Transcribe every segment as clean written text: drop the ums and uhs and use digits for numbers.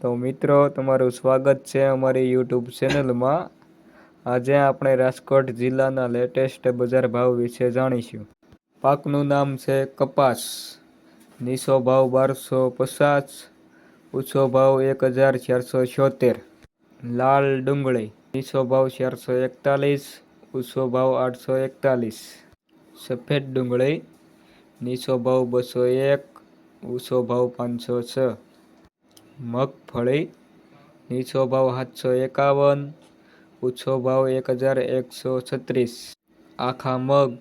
તો મિત્રો, તમારું સ્વાગત છે અમારી યુટ્યુબ ચેનલમાં. આજે આપણે રાજકોટ જિલ્લાના લેટેસ્ટ બજાર ભાવ વિશે જાણીશું. પાકનું નામ છે કપાસ. નીચો ભાવ 1250, ઊંચો ભાવ 1476. લાલ ડુંગળી. નીચો ભાવ 441, ઊંચો ભાવ 841. સફેદ ડુંગળી. નીચો ભાવ 201, ઊંચો ભાવ 506. મગફળી. નીચો ભાવ 751, ઊંચો ભાવ 1136. આખા મગ.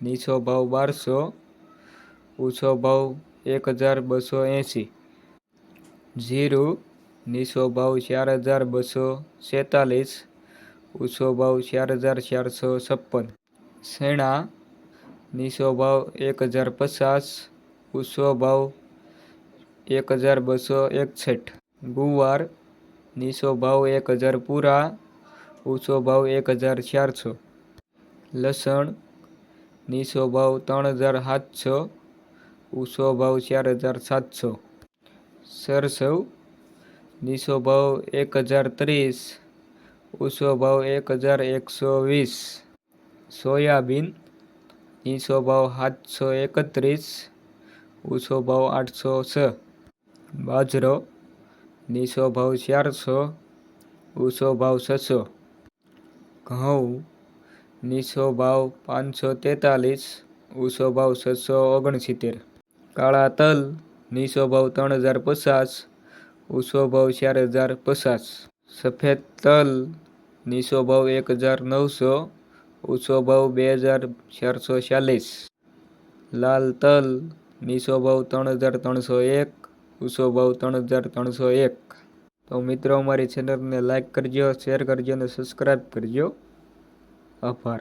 નીચો ભાવ 1200, ઊંચો ભાવ 1280. જીરું. નીચો ભાવ 4246, ઊંચો ભાવ 4456. શેણા. નીચો ભાવ 1050, ઊંચો ભાવ 1261. ગુવાર. નીચો ભાવ 1000 પૂરા, ઊંચો ભાવ 1400. લસણ. નીચો ભાવ 3700, ઊંચો ભાવ 4700. સરસવ. નીચો ભાવ 1030, ઊંચો ભાવ 1120. સોયાબીન. નીચો ભાવ 731, ઊંચો ભાવ 806. બાજરો. નીચો ભાવ 400, ઊંચો ભાવ 600. ઘઉં. નીચો ભાવ 543, ઊંચો ભાવ 669. કાળા તલ. નીચો ભાવ 3050, ઊંચો ભાવ 4050. સફેદ તલ. નીચો ભાવ 1900, ઊંચો ભાવ 2440. લાલ તલ. નીચો ભાવ 3301, ઊંચો ભાવ 3301. તો મિત્રો, અમારી ચેનલને લાઈક કરજો, શેર કરજો અને સબસ્ક્રાઈબ કરજો. આભાર.